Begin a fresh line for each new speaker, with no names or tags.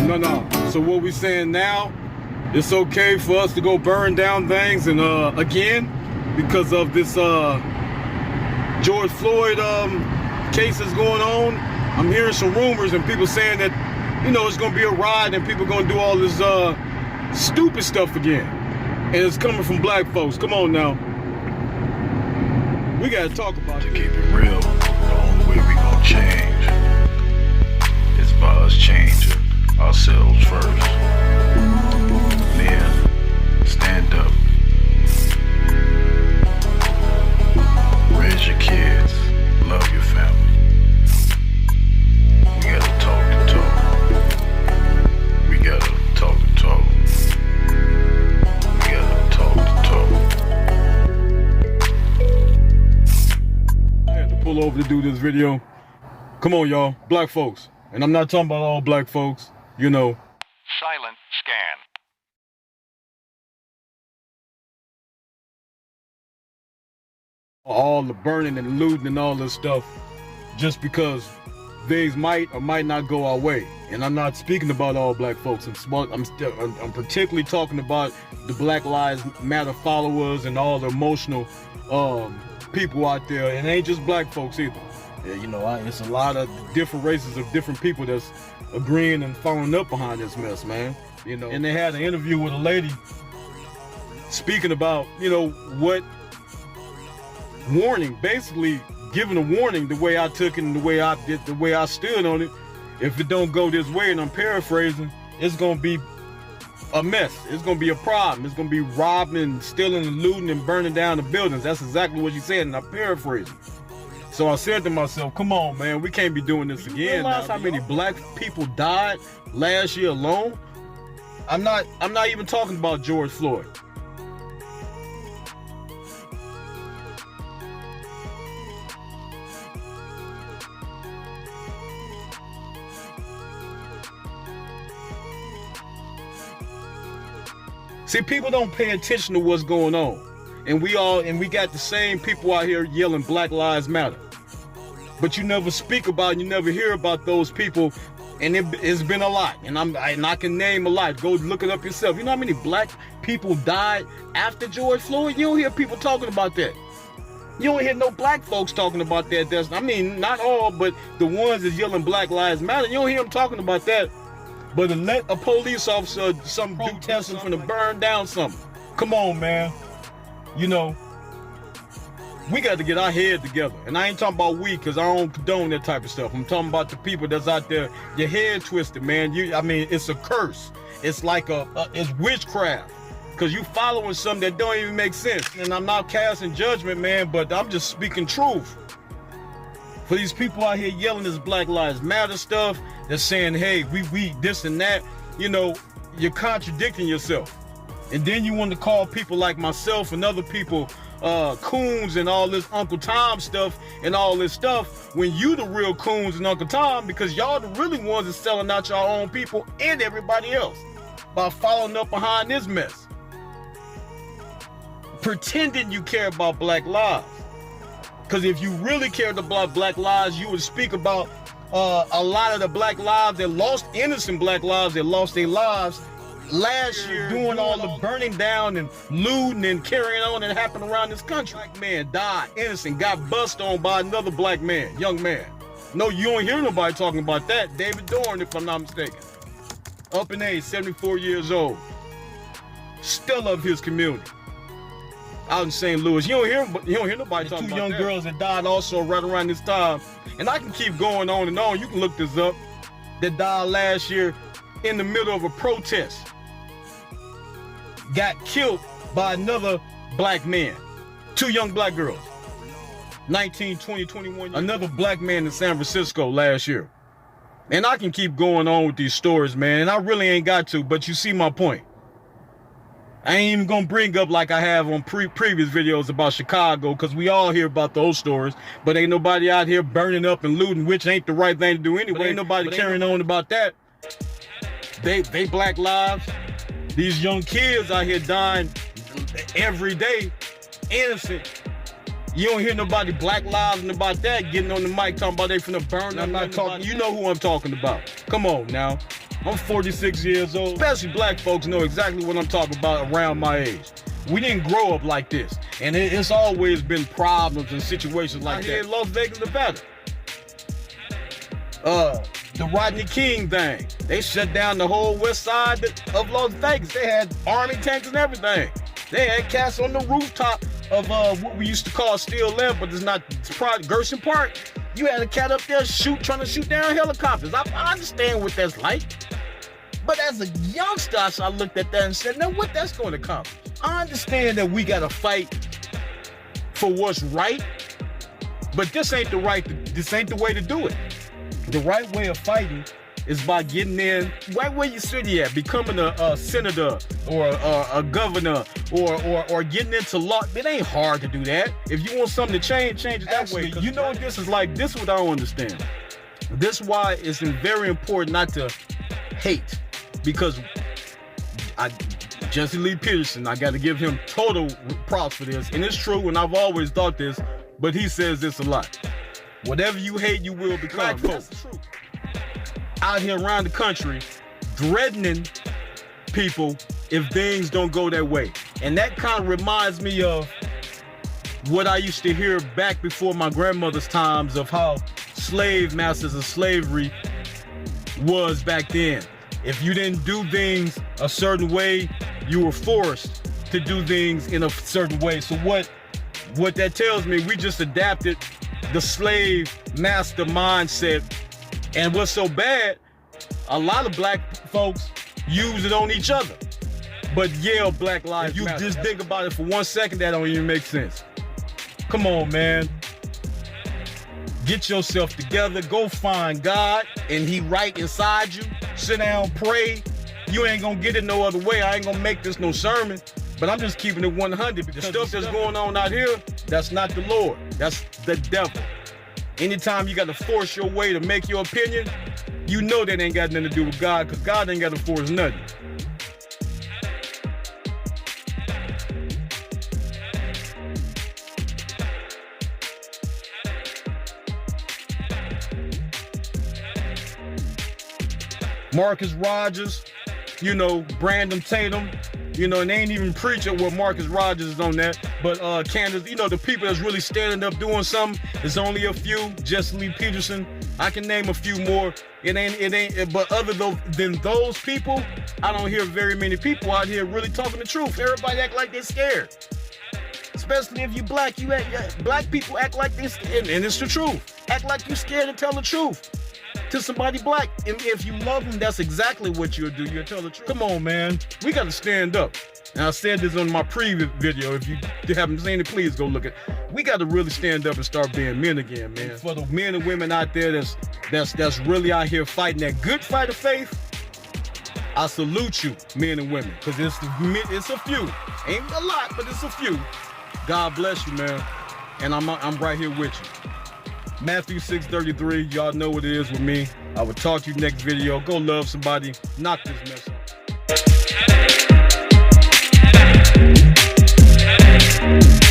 No. So what we saying now, it's okay for us to go burn down things and again, because of this George Floyd cases going on. I'm hearing some rumors and people saying that, you know, it's gonna be a riot and people gonna do all this stupid stuff again. And it's coming from black folks. Come on now. We gotta talk about it.
To keep it real, the only way we gonna change is by us changing ourselves first. Men, stand up. Raise your kids. Love your family. We gotta talk the talk. We gotta talk the talk. We gotta talk the talk.
I had to pull over to do this video. Come on, y'all, black folks. And I'm not talking about all black folks, you know.
Silent scan.
All the burning and looting and all this stuff just because things might or might not go our way. And I'm not speaking about all black folks. I'm particularly talking about the Black Lives Matter followers and all the emotional people out there. And it ain't just black folks either. Yeah, you know, it's a lot of different races of different people that's agreeing and following up behind this mess, man. You know, and they had an interview with a lady speaking about, you know, what warning, basically giving a warning the way I took it and the way I did, the way I stood on it. If it don't go this way, and I'm paraphrasing, it's gonna be a mess. It's gonna be a problem. It's gonna be robbing and stealing and looting and burning down the buildings. That's exactly what she said, and I'm paraphrasing. So I said to myself, come on, man, we can't be doing this again. You realize how many black people died last year alone? I'm not even talking about George Floyd. See, people don't pay attention to what's going on. And we got the same people out here yelling Black Lives Matter. But you never speak about, you never hear about those people, and it's been a lot. And I can name a lot. Go look it up yourself. You know how many black people died after George Floyd? You don't hear people talking about that. You don't hear no black folks talking about that. I mean, not all, but the ones that's yelling Black Lives Matter, you don't hear them talking about that. But to let a police officer, some protesting from to burn down something. Come on, man. You know, we got to get our head together. And I ain't talking about we, because I don't condone that type of stuff. I'm talking about the people that's out there, your head twisted, man. I mean, it's a curse. It's like it's witchcraft. Because you following something that don't even make sense. And I'm not casting judgment, man, but I'm just speaking truth. For these people out here yelling this Black Lives Matter stuff, they're saying, hey, we this and that, you know, you're contradicting yourself. And then you want to call people like myself and other people coons and all this Uncle Tom stuff and all this stuff when you the real coons and Uncle Tom, because y'all the really ones that's selling out your own people and everybody else by following up behind this mess. Pretending you care about black lives. Because if you really cared about black lives, you would speak about a lot of the black lives that lost, innocent black lives that lost their lives last year, doing all the burning down and looting and carrying on that happened around this country. Black man died, innocent, got bust on by another black man, young man. No, you don't hear nobody talking about that. David Dorn, if I'm not mistaken. Up in age, 74 years old. Still of his community. Out in St. Louis. You don't hear nobody talking about that. Two young girls that died also right around this time. And I can keep going on and on. You can look this up. That died last year in the middle of a protest. Got killed by another black man. Two young black girls. 19, 20, 21 years. Another black man in San Francisco last year. And I can keep going on with these stories, man. And I really ain't got to, but you see my point. I ain't even gonna bring up like I have on previous videos about Chicago, because we all hear about those stories, but ain't nobody out here burning up and looting, which ain't the right thing to do anyway. Ain't nobody carrying on about that. They black lives. These young kids out here dying every day, innocent. You don't hear nobody black lives and about that getting on the mic talking about they finna burn. I'm not talking. You know who I'm talking about. Come on now. I'm 46 years old. Especially black folks know exactly what I'm talking about around my age. We didn't grow up like this. And it's always been problems and situations like that. In Las Vegas, Nevada. The Rodney King thing. They shut down the whole west side of Las Vegas. They had army tanks and everything. They had cats on the rooftop of what we used to call Steel Left, but it's probably Gershon Park. You had a cat up there trying to shoot down helicopters. I understand what that's like. But as a youngster, I looked at that and said, now what that's going to accomplish? I understand that we got to fight for what's right, but this ain't the way to do it. The right way of fighting is by getting in right where your city at, becoming a senator or a governor or getting into law. It ain't hard to do that. If you want something to change it that way. You know what this is like? This is what I don't understand. This is why it's very important not to hate, because Jesse Lee Peterson, I got to give him total props for this, and it's true, and I've always thought this, but he says this a lot. Whatever you hate, you will become. Folks out here around the country threatening people if things don't go their way. And that kind of reminds me of what I used to hear back before my grandmother's times of how slave masters of slavery was back then. If you didn't do things a certain way, you were forced to do things in a certain way. So what that tells me, we just adapted the slave master mindset. And what's so bad, a lot of black folks use it on each other, but yell Black Lives Matter. You just think about it for 1 second, that don't even make sense. Come on, man. Get yourself together, go find God, and He right inside you. Sit down, pray. You ain't gonna get it no other way. I ain't gonna make this no sermon, but I'm just keeping it 100, because the stuff that's going on out here, that's not the Lord, that's the devil. Anytime you got to force your way to make your opinion, you know that ain't got nothing to do with God, because God ain't got to force nothing. Marcus Rogers, Brandon Tatum, and they ain't even preaching where Marcus Rogers is on that. But Candace, the people that's really standing up doing something, it's only a few. Jesse Lee Peterson, I can name a few more. It ain't. But other than those people, I don't hear very many people out here really talking the truth. Everybody act like they're scared. Especially if you black, black people act like they're scared, and it's the truth. Act like you scared to tell the truth to somebody black. And if you love them, that's exactly what you'll do. You'll tell the truth. Come on, man. We got to stand up. And I said this on my previous video. If you haven't seen it, please go look at it. We got to really stand up and start being men again, man. For the men and women out there that's really out here fighting that good fight of faith, I salute you, men and women, because it's a few. Ain't a lot, but it's a few. God bless you, man. And I'm right here with you. Matthew 6:33, y'all know what it is with me. I will talk to you next video. Go love somebody. Knock this mess off.